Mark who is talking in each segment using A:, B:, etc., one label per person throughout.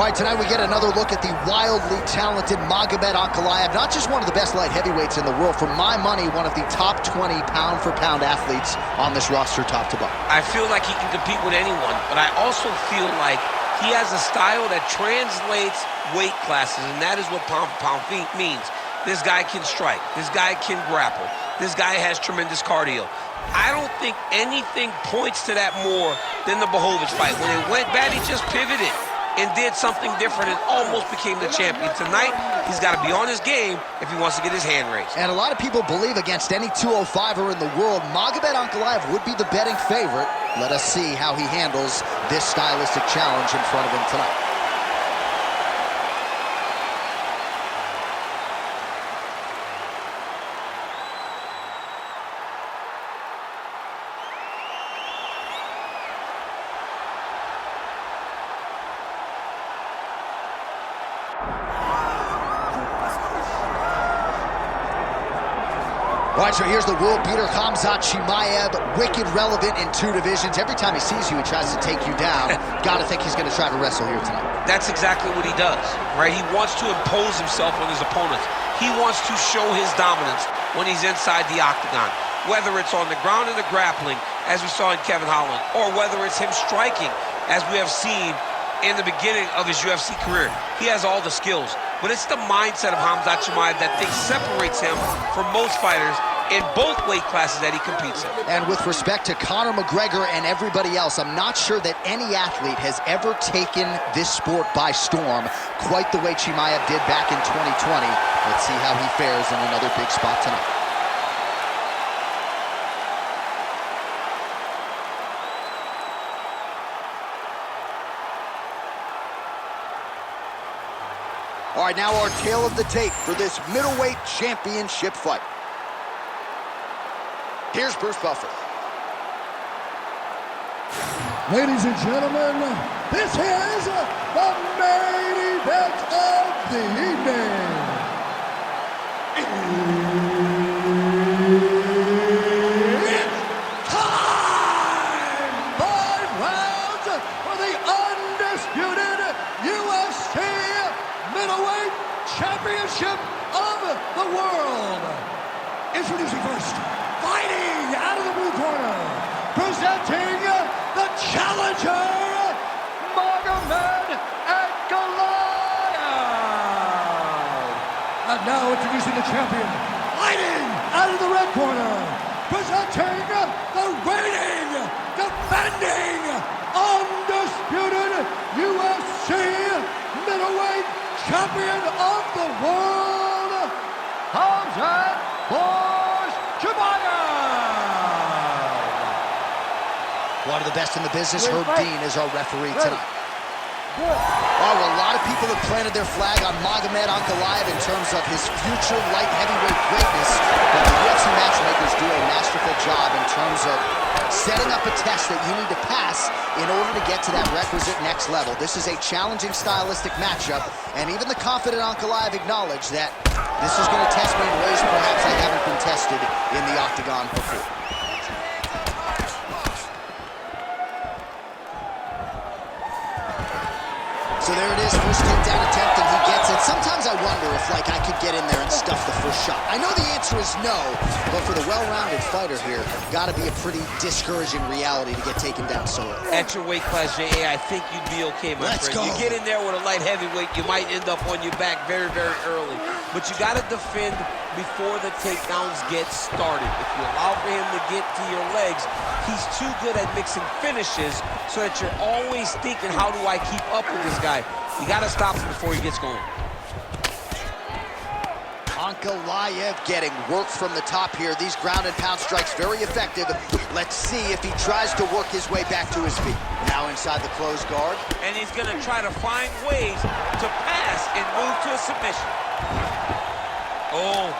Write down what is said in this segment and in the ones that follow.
A: All right, tonight we get another look at the wildly talented Magomed Ankalaev, not just one of the best light heavyweights in the world, for my money, one of the top 20 pound-for-pound athletes on this roster, top to bottom.
B: I feel like he can compete with anyone, but I also feel like he has a style that translates weight classes, and that is what pound-for-pound means. This guy can strike. This guy can grapple. This guy has tremendous cardio. I don't think anything points to that more than the Blachowicz fight. When it went bad, he just pivoted and did something different and almost became the champion. Tonight, he's got to be on his game if he wants to get his hand raised.
A: And a lot of people believe against any 205er in the world, Magomed Ankalaev would be the betting favorite. Let us see how he handles this stylistic challenge in front of him tonight. All right, so here's the world beater, Khamzat Chimaev, wicked relevant in 2 divisions. Every time he sees you, he tries to take you down. Gotta think he's gonna try to wrestle here tonight.
B: That's exactly what he does, right? He wants to impose himself on his opponents. He wants to show his dominance when he's inside the octagon, whether it's on the ground in the grappling, as we saw in Kevin Holland, or whether it's him striking, as we have seen in the beginning of his UFC career. He has all the skills, but it's the mindset of Khamzat Chimaev that separates him from most fighters in both weight classes that he competes in.
A: And with respect to Conor McGregor and everybody else, I'm not sure that any athlete has ever taken this sport by storm quite the way Chimaev did back in 2020. Let's see how he fares in another big spot tonight. All right, now our tale of the tape for this middleweight championship fight. Here's Bruce Buffer.
C: Ladies and gentlemen, this is the main event of the evening. It's time! 5 rounds for the undisputed UFC middleweight championship of the world. Introducing first, fighting out of the blue corner, presenting the challenger, Magomed Ankalaev. And now introducing the champion, fighting out of the red corner, presenting the reigning, defending, undisputed UFC middleweight champion of the world, Khamzat Chimaev.
A: One of the best in the business, Herb Dean, is our referee tonight. Oh, well, a lot of people have planted their flag on Magomed Ankalaev in terms of his future light heavyweight greatness, but the UFC matchmakers do a masterful job in terms of setting up a test that you need to pass in order to get to that requisite next level. This is a challenging stylistic matchup, and even the confident Ankalaev acknowledged that this is going to test me in ways perhaps I haven't been tested in the octagon before. So there it is, first takedown attempt, and he gets it. Sometimes I wonder if, like, I could get in there and stuff the first shot. I know the answer is no, but for the well-rounded fighter here, gotta be a pretty discouraging reality to get taken down so early.
B: At your weight class, J.A., I think you'd be okay, my friend. You get in there with a light heavyweight, you might end up on your back very, very early. But you gotta defend before the takedowns get started. If you allow for him to get to your legs, he's too good at mixing finishes so that you're always thinking, how do I keep up with this guy? You gotta stop him before he gets going.
A: Ankalaev getting work from the top here. These ground and pound strikes very effective. Let's see if he tries to work his way back to his feet. Now inside the closed guard.
B: And he's gonna try to find ways to pass and move to a submission. Oh.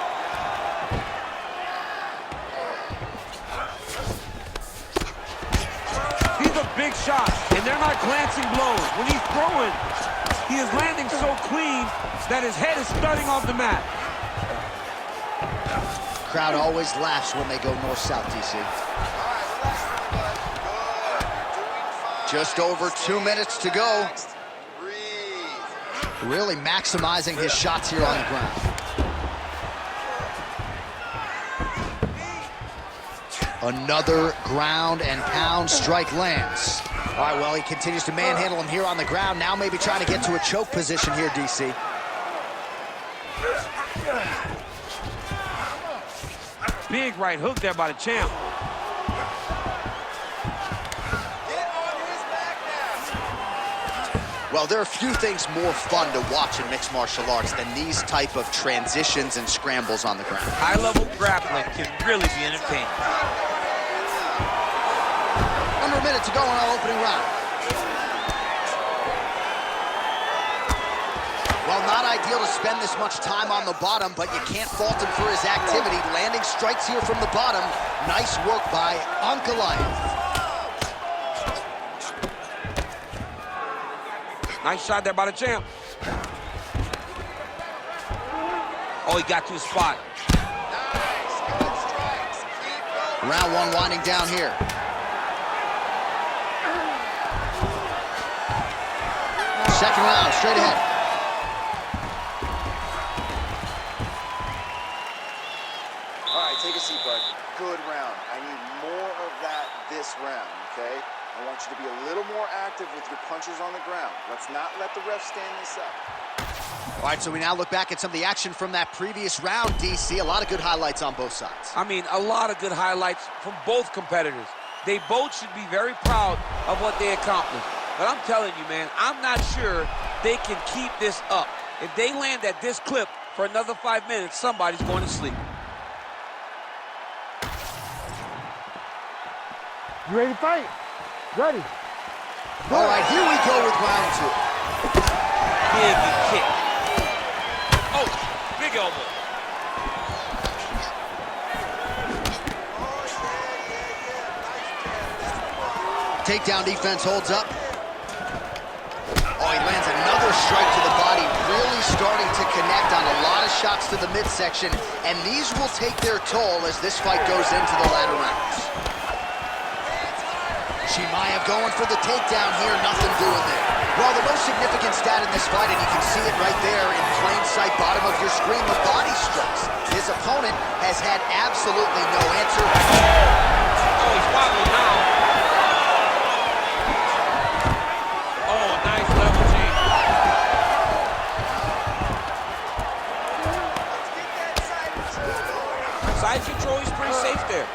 B: He's a big shot, and they're not glancing blows. When he's throwing, he is landing so clean that his head is thudding off the mat.
A: Crowd always laughs when they go north-south, DC. Just over 2 minutes to go. Really maximizing his shots here on the ground. Another ground and pound strike lands. All right, well, he continues to manhandle him here on the ground. Now maybe trying to get to a choke position here, DC.
B: Big right hook there by the champ.
A: Well, there are few things more fun to watch in mixed martial arts than these type of transitions and scrambles on the ground.
B: High-level grappling can really be entertaining.
A: Under a minute to go in our opening round. Well, not ideal to spend this much time on the bottom, but you can't fault him for his activity. Landing strikes here from the bottom. Nice work by Ankalaev.
B: Nice shot there by the champ. Oh, he got to his spot.
A: Nice, good strikes. Keep going. Round one winding down here. Second round, straight ahead.
D: All right, take a seat, bud. Good round. I need more of that this round, okay? I want you to be a little more active with your punches on the ground. Let's not let the ref stand this up.
A: All right, so we now look back at some of the action from that previous round, DC. A lot of good highlights on both sides.
B: I mean, a lot of good highlights from both competitors. They both should be very proud of what they accomplished. But I'm telling you, man, I'm not sure they can keep this up. If they land at this clip for another 5 minutes, somebody's going to sleep.
E: You ready to fight? Ready.
A: All right, here we go with round two.
B: Big kick. Oh, big elbow.
A: Takedown defense holds up. Oh, he lands another strike to the body, really starting to connect on a lot of shots to the midsection, and these will take their toll as this fight goes into the latter rounds. Chimaev going for the takedown here, nothing doing there. Well, the most significant stat in this fight, and you can see it right there in plain sight, bottom of your screen, the body strikes. His opponent has had absolutely no answer.
B: Oh, he's wobbling now. Oh, nice level change. Side control, he's pretty safe there.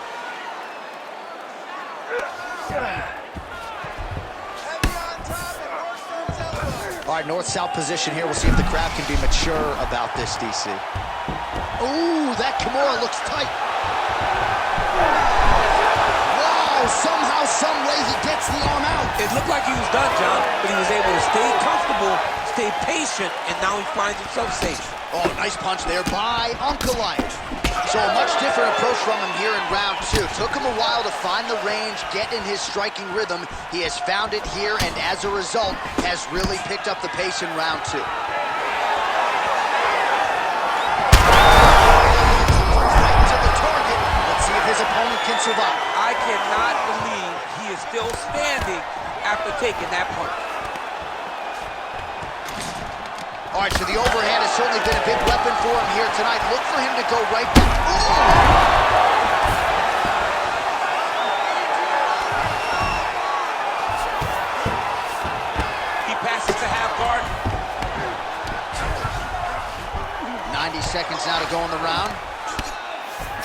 A: All right, north-south position here. We'll see if the crowd can be mature about this, DC. Ooh, that Kimura looks tight. Wow, somehow, some way he gets the arm out.
B: It looked like he was done, John, but he was able to stay comfortable, stay patient, and now he finds himself safe.
A: Oh, nice punch there by Ankalaev. So a much different approach from him here in round two. Took him a while to find the range, get in his striking rhythm. He has found it here, and as a result, has really picked up the pace in round two. Right to the target. Let's see if his opponent can survive.
B: I cannot believe he is still standing after taking that punch.
A: All right, so the overhand has certainly been a big weapon for him here tonight. Look for him to go right back.
B: He passes to half guard.
A: 90 seconds now to go in the round.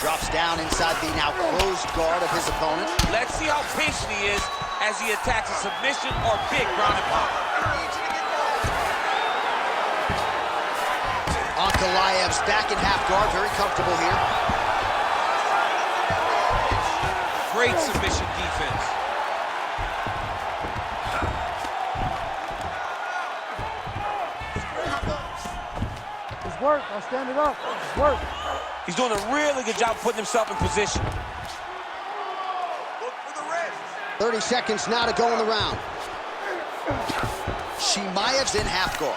A: Drops down inside the now closed guard of his opponent.
B: Let's see how patient he is as he attacks a submission or big ground and pound.
A: Ankalaev's back in half guard, very comfortable here.
B: Great submission defense.
E: It's work. I'll stand it up. It's work.
B: He's doing a really good job putting himself in position.
D: Look for the wrist.
A: 30 seconds now to go in the round. Chimaev's in half guard.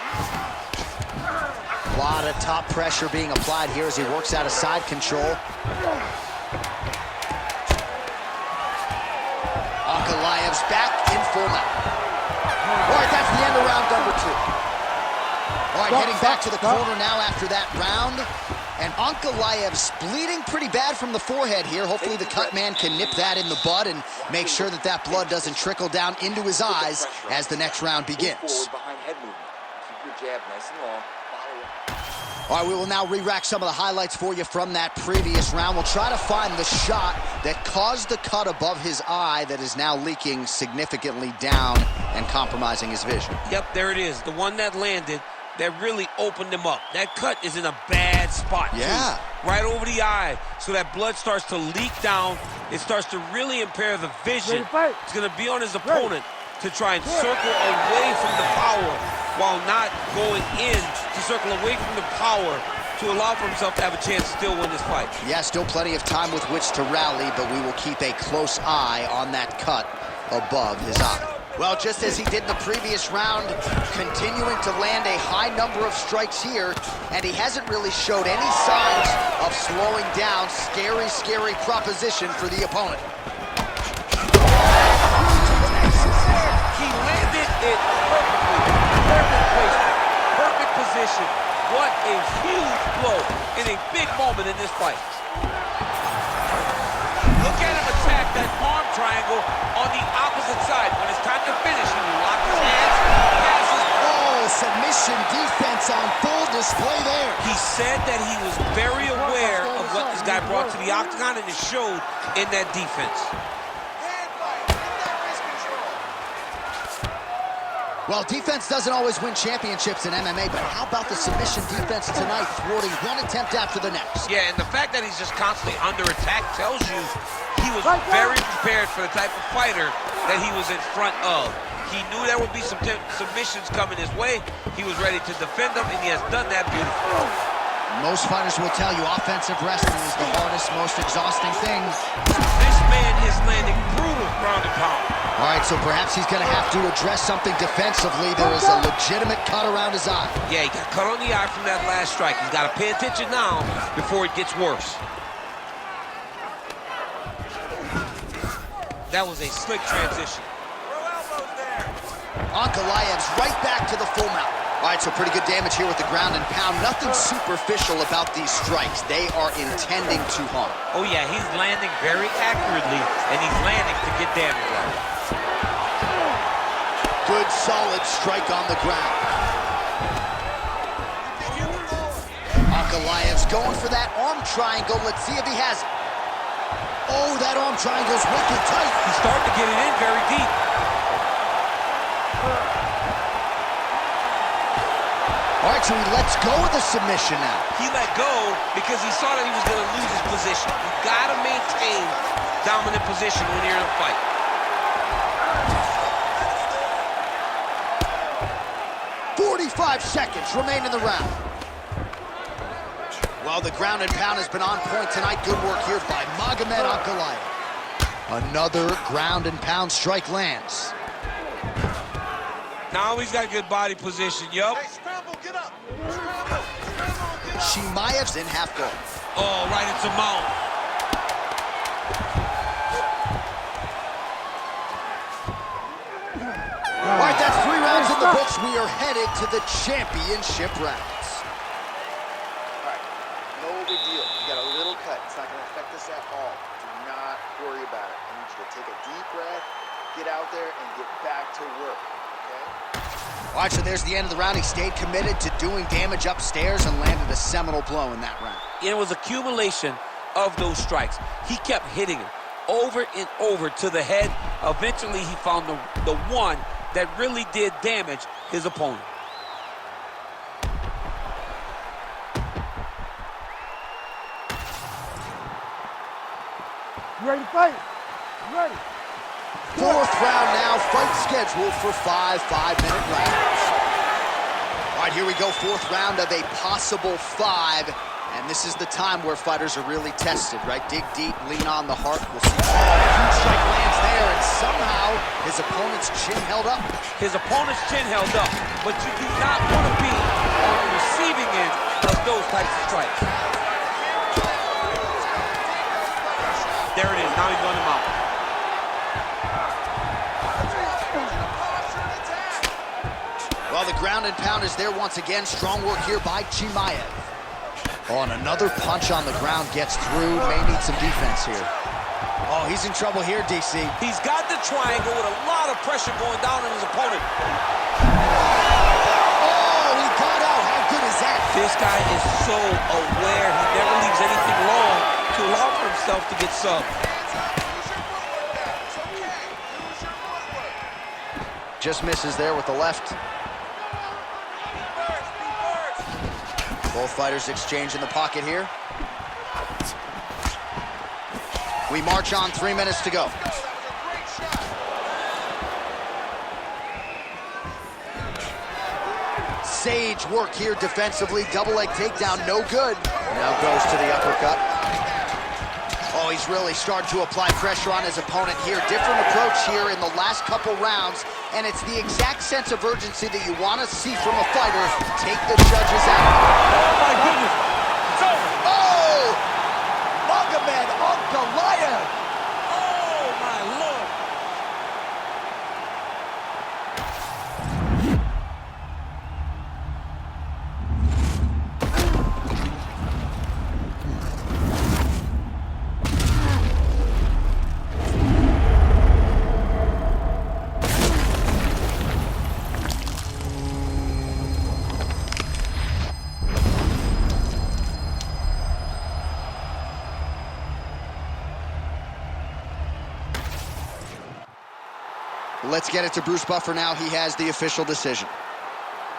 A: A lot of top pressure being applied here as he works out of side control. Ankalaev's back in full mount. All right, that's the end of round number two. All right, heading back to the corner now after that round. And Ankalaev's bleeding pretty bad from the forehead here. Hopefully the cut man can nip that in the bud and make sure that that blood doesn't trickle down into his eyes as the next round begins.
F: Behind head movement. Keep your jab nice and long.
A: All right, we will now re-rack some of the highlights for you from that previous round. We'll try to find the shot that caused the cut above his eye that is now leaking significantly down and compromising his vision.
B: Yep, there it is. The one that landed that really opened him up. That cut is in a bad spot,
A: yeah,
B: too. Right over the eye, so that blood starts to leak down. It starts to really impair the vision. It's going to be on his opponent to try and circle away from the power while not going in to circle away from the power to allow for himself to have a chance to still win this fight.
A: Yeah, still plenty of time with which to rally, but we will keep a close eye on that cut above his eye. Well, just as he did in the previous round, continuing to land a high number of strikes here, and he hasn't really showed any signs of slowing down. Scary, scary proposition for the opponent.
B: He landed it perfectly. Perfect placement, perfect position. What a huge blow in a big moment in this fight. Look at him attack that arm triangle on the opposite side. When it's time to finish, he will lock his hands, passes.
A: Oh, submission defense on full display there.
B: He said that he was very aware of what this guy brought to the octagon, and it showed in that defense.
A: Well, defense doesn't always win championships in MMA, but how about the submission defense tonight, thwarting one attempt after the next?
B: Yeah, and the fact that he's just constantly under attack tells you he was very prepared for the type of fighter that he was in front of. He knew there would be some submissions coming his way. He was ready to defend them, and he has done that beautifully.
A: Most fighters will tell you offensive wrestling is the hardest, most exhausting thing.
B: This man is landing brutal ground and pound.
A: All right, so perhaps he's going to have to address something defensively. There is a legitimate cut around his eye.
B: Yeah, he got cut on the eye from that last strike. He's got to pay attention now before it gets worse. That was a slick transition.
A: Ankalaev's right back to the full mount. All right, so pretty good damage here with the ground and pound. Nothing superficial about these strikes. They are intending to harm.
B: Oh, yeah, he's landing very accurately, and he's landing to get damage out.
A: Good, solid strike on the ground. Ankalaev's going for that arm triangle. Let's see if he has it. Oh, that arm triangle's wicked tight.
B: He's starting to get it in very deep.
A: All right, so he lets go of the submission now.
B: He let go because he saw that he was going to lose his position. You got to maintain dominant position when you're in a fight. "45 seconds remain in the round." Well, the ground and pound has been on point tonight. Good work here by Magomed Ankalaev. Another ground and pound strike lands. Now he's got good body position, yup.
D: Get up.
A: Chimaev's in half guard.
B: Oh, right into mount.
A: All right, that's 3 rounds in the books. We are headed to the championship rounds.
D: All right, no big deal. You got a little cut. It's not going to affect us at all. Do not worry about it. I need you to take a deep breath, get out there, and get back to work, okay?
A: All right, so there's the end of the round. He stayed committed to doing damage upstairs and landed a seminal blow in that round.
B: It was accumulation of those strikes. He kept hitting him over and over to the head. Eventually, he found the one that really did damage his opponent.
E: You ready to fight? You ready?
A: 4th round now, fight scheduled for 5 5-minute rounds. All right, here we go, 4th round of a possible 5. And this is the time where fighters are really tested, right? Dig deep, lean on the heart. We'll see. Huge strike lands there, and somehow his opponent's chin held up.
B: His opponent's chin held up, but you do not want to be on the receiving end of those types of strikes. There it is, now he's on him out.
A: Well, the ground and pound is there once again. Strong work here by Chimaev. Oh, and another punch on the ground gets through. May need some defense here. Oh, he's in trouble here, DC.
B: He's got the triangle with a lot of pressure going down on his opponent.
A: Oh, he got out. How good is that?
B: This guy is so aware. He never leaves anything long to allow for himself to get subbed.
A: Just misses there with the left. Both fighters exchange in the pocket here. We march on, 3 minutes to go. Sage work here defensively. Double leg takedown, no good. Now goes to the uppercut. Oh, he's really started to apply pressure on his opponent here. Different approach here in the last couple rounds, and it's the exact sense of urgency that you want to see from a fighter. Take the judges out.
B: Oh, my goodness. It's over.
A: Oh! Magomed Ankalaev.
B: Oh, my Lord.
A: Let's get it to Bruce Buffer now. He has the official decision.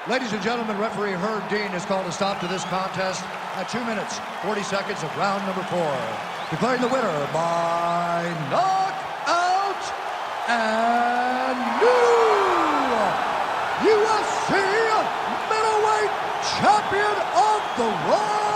C: Ladies and gentlemen, referee Herb Dean has called a stop to this contest at 2 minutes, 40 seconds of round number 4. Declaring the winner by knockout and new UFC middleweight champion of the world,